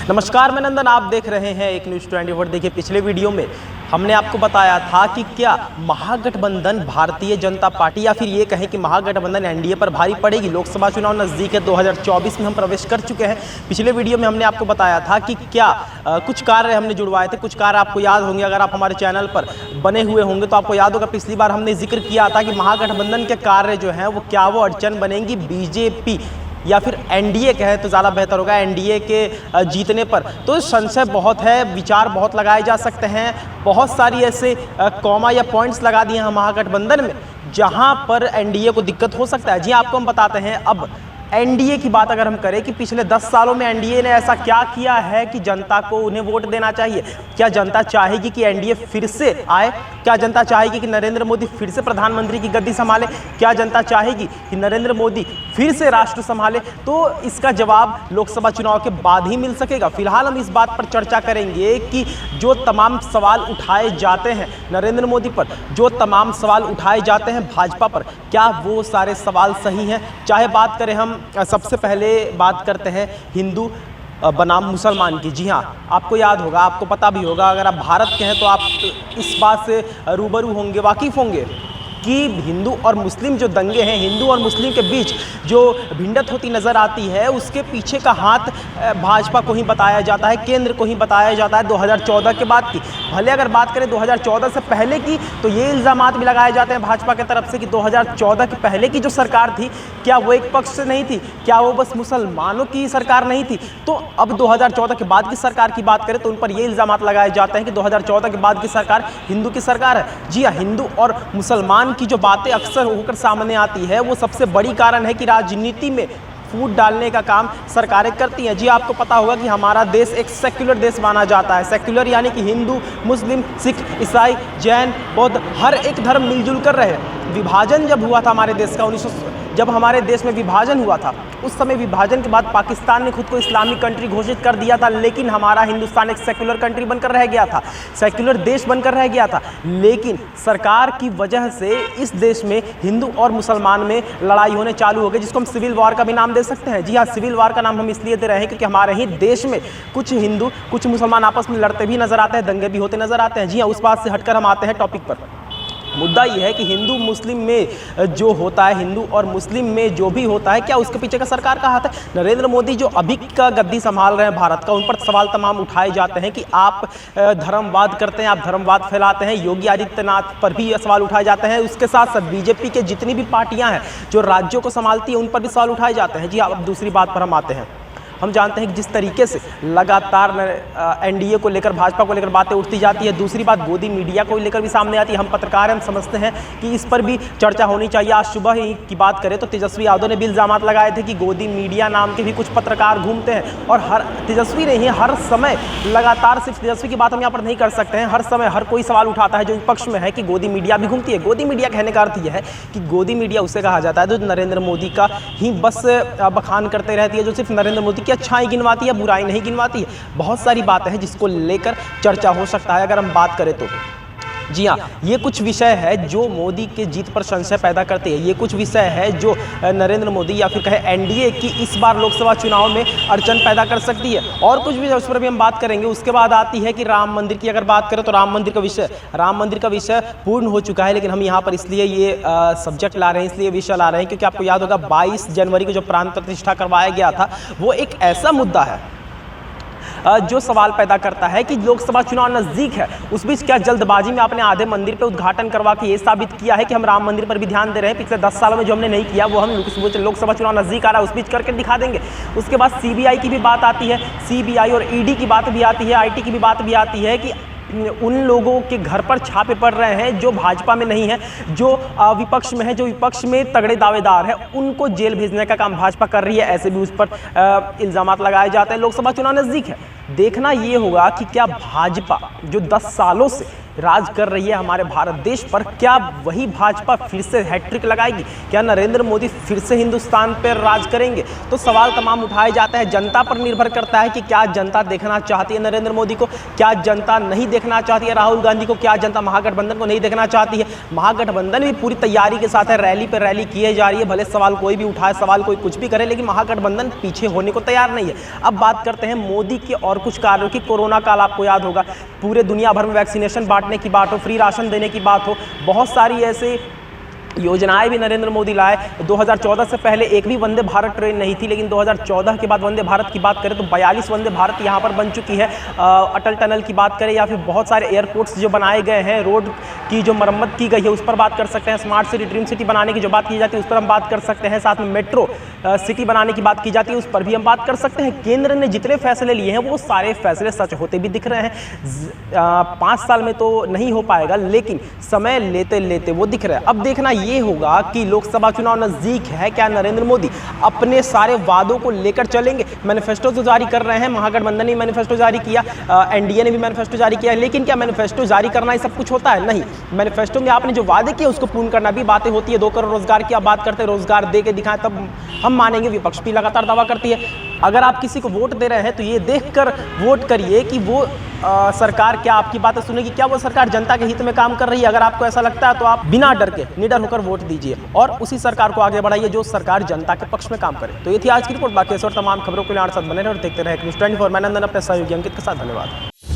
नमस्कार, मैं नंदन, आप देख रहे हैं एक न्यूज़ 24। देखिए, पिछले वीडियो में हमने आपको बताया था कि क्या महागठबंधन भारतीय जनता पार्टी या फिर ये कहें कि महागठबंधन एनडीए पर भारी पड़ेगी। लोकसभा चुनाव नज़दीक है, 2024 में हम प्रवेश कर चुके हैं। पिछले वीडियो में हमने आपको बताया था कि क्या कुछ कार्य हमने जुड़वाए थे। कुछ कार्य आपको याद होंगे, अगर आप हमारे चैनल पर बने हुए होंगे तो आपको याद होगा पिछली बार हमने जिक्र किया था कि महागठबंधन के कार्य जो हैं वो क्या वो अड़चन बनेंगी बीजेपी या फिर एनडीए कहे तो ज़्यादा बेहतर होगा, एनडीए के जीतने पर। तो संशय बहुत है, विचार बहुत लगाए जा सकते हैं। बहुत सारी ऐसे कॉमा या पॉइंट्स लगा दिए हैं महागठबंधन में जहां पर एनडीए को दिक्कत हो सकता है। जी आपको हम बताते हैं। अब एनडीए की बात अगर हम करें कि पिछले 10 सालों में एनडीए ने ऐसा क्या किया है कि जनता को उन्हें वोट देना चाहिए। क्या जनता चाहेगी कि एनडीए फिर से आए? क्या जनता चाहेगी कि नरेंद्र मोदी फिर से प्रधानमंत्री की गद्दी संभाले? क्या जनता चाहेगी कि नरेंद्र मोदी फिर से राष्ट्र संभाले? तो इसका जवाब लोकसभा चुनाव के बाद ही मिल सकेगा। फिलहाल हम इस बात पर चर्चा करेंगे कि जो तमाम सवाल उठाए जाते हैं नरेंद्र मोदी पर, जो तमाम सवाल उठाए जाते हैं भाजपा पर, क्या वो सारे सवाल सही हैं। चाहे बात करें, हम सबसे पहले बात करते हैं हिंदू बनाम मुसलमान की। जी हाँ, आपको याद होगा, आपको पता भी होगा, अगर आप भारत के हैं तो आप इस बात से रूबरू होंगे, वाकिफ़ होंगे कि हिंदू और मुस्लिम जो दंगे हैं, हिंदू और मुस्लिम के बीच जो भिड़ंत होती नज़र आती है, उसके पीछे का हाथ भाजपा को ही बताया जाता है, केंद्र को ही बताया जाता है 2014 के बाद की। भले अगर बात करें 2014 से पहले की तो ये इल्ज़ामात भी लगाए जाते हैं भाजपा की तरफ से कि 2014 के पहले की जो सरकार थी, क्या वो एक पक्ष से नहीं थी, क्या वो बस मुसलमानों की सरकार नहीं थी। तो अब 2014 के बाद की सरकार की बात करें तो उन पर ये इल्ज़ामात लगाए जाते हैं कि 2014 के बाद की सरकार हिंदू की सरकार है। जी हाँ, हिंदू और मुसलमान की जो बातें अक्सर होकर सामने आती है वो सबसे बड़ी कारण है कि राजनीति में फूट डालने का काम सरकारें करती हैं। जी आपको पता होगा कि हमारा देश एक सेक्युलर देश माना जाता है। सेक्युलर यानी कि हिंदू, मुस्लिम, सिख, ईसाई, जैन, बौद्ध हर एक धर्म मिलजुल कर रहे। विभाजन जब हुआ था हमारे देश का, जब हमारे देश में विभाजन हुआ था, उस समय विभाजन के बाद पाकिस्तान ने खुद को इस्लामिक कंट्री घोषित कर दिया था, लेकिन हमारा हिंदुस्तान एक सेक्युलर कंट्री बनकर रह गया था, सेक्युलर देश बनकर रह गया था। लेकिन सरकार की वजह से इस देश में हिंदू और मुसलमान में लड़ाई होने चालू हो गई, जिसको हम सिविल वॉर का भी नाम दे सकते हैं। जी हाँ, सिविल वॉर का नाम हम इसलिए दे रहे हैं क्योंकि हमारे ही देश में कुछ हिंदू कुछ मुसलमान आपस में लड़ते भी नजर आते हैं, दंगे भी होते नजर आते हैं। जी हाँ, उस बात से हटकर हम आते हैं टॉपिक पर। मुद्दा ये है कि हिंदू मुस्लिम में जो होता है, हिंदू और मुस्लिम में जो भी होता है, क्या उसके पीछे का सरकार का हाथ है? नरेंद्र मोदी जो अभी का गद्दी संभाल रहे हैं भारत का, उन पर सवाल तमाम उठाए जाते हैं कि आप धर्मवाद करते हैं, आप धर्मवाद फैलाते हैं। योगी आदित्यनाथ पर भी ये सवाल उठाए जाते हैं। उसके साथ साथ बीजेपी के जितनी भी पार्टियां हैं जो राज्यों को संभालती हैं, उन पर भी सवाल उठाए जाते हैं। जी अब दूसरी बात पर हम आते हैं। हम जानते हैं कि जिस तरीके से लगातार एनडीए को लेकर, भाजपा को लेकर बातें उठती जाती है, दूसरी बात गोदी मीडिया को लेकर भी सामने आती है। हम पत्रकार हैं, हम समझते हैं कि इस पर भी चर्चा होनी चाहिए। आज सुबह ही की बात करें तो तेजस्वी यादव ने भी इल्ज़ामात लगाए थे कि गोदी मीडिया नाम के भी कुछ पत्रकार घूमते हैं, और हर तेजस्वी नहीं है, हर समय लगातार सिर्फ तेजस्वी की बात हम यहाँ पर नहीं कर सकते हैं। हर समय हर कोई सवाल उठाता है जो विपक्ष में है कि गोदी मीडिया भी घूमती है। गोदी मीडिया कहने का अर्थ यह है कि गोदी मीडिया उसे कहा जाता है जो नरेंद्र मोदी का ही बस बखान करते रहती है, जो सिर्फ नरेंद्र मोदी की अच्छाई गिनवाती है, बुराई नहीं गिनवाती है। बहुत सारी बातें हैं जिसको लेकर चर्चा हो सकता है अगर हम बात करें तो। जी हाँ, ये कुछ विषय है जो मोदी के जीत पर संशय पैदा करते हैं। ये कुछ विषय है जो नरेंद्र मोदी या फिर कहे एनडीए की इस बार लोकसभा चुनाव में अड़चन पैदा कर सकती है। और कुछ विषय उस पर भी हम बात करेंगे। उसके बाद आती है कि राम मंदिर की अगर बात करें तो राम मंदिर का विषय पूर्ण हो चुका है, लेकिन हम यहाँ पर इसलिए ये सब्जेक्ट ला रहे हैं, इसलिए विषय ला रहे हैं क्योंकि आपको याद होगा 22 जनवरी को जो प्राण प्रतिष्ठा करवाया गया था वो एक ऐसा मुद्दा है जो सवाल पैदा करता है कि लोकसभा चुनाव नज़दीक है। उस बीच क्या जल्दबाजी में आपने आधे मंदिर पे उद्घाटन करवा के ये साबित किया है कि हम राम मंदिर पर भी ध्यान दे रहे हैं? पिछले 10 सालों में जो हमने नहीं किया वो हम लोकसभा चुनाव नज़दीक आ रहा है उस बीच करके दिखा देंगे। उसके बाद सीबीआई की भी बात आती है, सीबीआई और ईडी की बात भी आती है, आईटी की भी बात भी आती है कि उन लोगों के घर पर छापे पड़ रहे हैं जो भाजपा में नहीं है, जो विपक्ष में है, जो विपक्ष में तगड़े दावेदार है, उनको जेल भेजने का काम भाजपा कर रही है। ऐसे भी उस पर इल्ज़ामात लगाए जाते हैं। लोकसभा चुनाव नज़दीक है, देखना ये होगा कि क्या भाजपा जो 10 सालों से राज कर रही है हमारे भारत देश पर, क्या वही भाजपा फिर से हैट्रिक लगाएगी? क्या नरेंद्र मोदी फिर से हिंदुस्तान पर राज करेंगे? तो सवाल तमाम उठाए जाते हैं। जनता पर निर्भर करता है कि क्या जनता देखना चाहती है नरेंद्र मोदी को, क्या जनता नहीं देखना चाहती है राहुल गांधी को, क्या जनता महागठबंधन को नहीं देखना चाहती है। महागठबंधन भी पूरी तैयारी के साथ है, रैली पर रैली किए जा रही है। भले सवाल कोई भी उठाए, सवाल कोई कुछ भी करे, लेकिन महागठबंधन पीछे होने को तैयार नहीं है। अब बात करते हैं मोदी के और कुछ कार्यों की। कोरोना काल आपको याद होगा, पूरे दुनिया भर में वैक्सीनेशन बांटने की बात हो, फ्री राशन देने की बात हो, बहुत सारी ऐसे योजनाएं भी नरेंद्र मोदी लाए। 2014 से पहले एक भी वंदे भारत ट्रेन नहीं थी, लेकिन 2014 के बाद वंदे भारत की बात करें तो 42 वंदे भारत यहाँ पर बन चुकी है। अटल टनल की बात करें या फिर बहुत सारे एयरपोर्ट्स जो बनाए गए हैं, रोड की जो मरम्मत की गई है उस पर बात कर सकते हैं। स्मार्ट सिटी, ड्रीम सिटी बनाने की जो बात की जाती है उस पर हम बात कर सकते हैं। साथ में मेट्रो सिटी बनाने की बात की जाती है, उस पर भी हम बात कर सकते हैं। केंद्र ने जितने फैसले लिए हैं वो सारे फैसले सच होते भी दिख रहे हैं। 5 साल में तो नहीं हो पाएगा, लेकिन समय लेते लेते वो दिख रहा है। अब देखना ये होगा कि लोकसभा चुनाव नजदीक है, क्या नरेंद्र मोदी अपने सारे वादों को लेकर चलेंगे? मैनिफेस्टो तो जारी कर रहे हैं, महागठबंधन ने मैनिफेस्टो जारी किया, एनडीए ने भी मैनिफेस्टो जारी किया, लेकिन क्या मैनिफेस्टो जारी करना ही सब कुछ होता है? नहीं। मैनिफेस्टो में आपने जो वादे किए उसको पूर्ण करना भी बातें होती है। 2 करोड़ रोजगार की आप बात करते हैं, रोजगार दे के दिखाएं तब हम मानेंगे। विपक्ष भी लगातार दावा करती है। अगर आप किसी को वोट दे रहे हैं तो ये देखकर वोट करिए कि वो सरकार क्या आपकी बातें सुनेगी, क्या वो सरकार जनता के हित में काम कर रही है। अगर आपको ऐसा लगता है तो आप बिना डर के निडर होकर वोट दीजिए और उसी सरकार को आगे बढ़ाइए जो सरकार जनता के पक्ष में काम करे। तो ये थी आज की रिपोर्ट। बाकी ऐसे और तमाम खबरों के लिए हमारे साथ बने रहे और देखते रहे न्यूज़ 24। मैं नंदन अपने सहयोगी अंकित के साथ। धन्यवाद।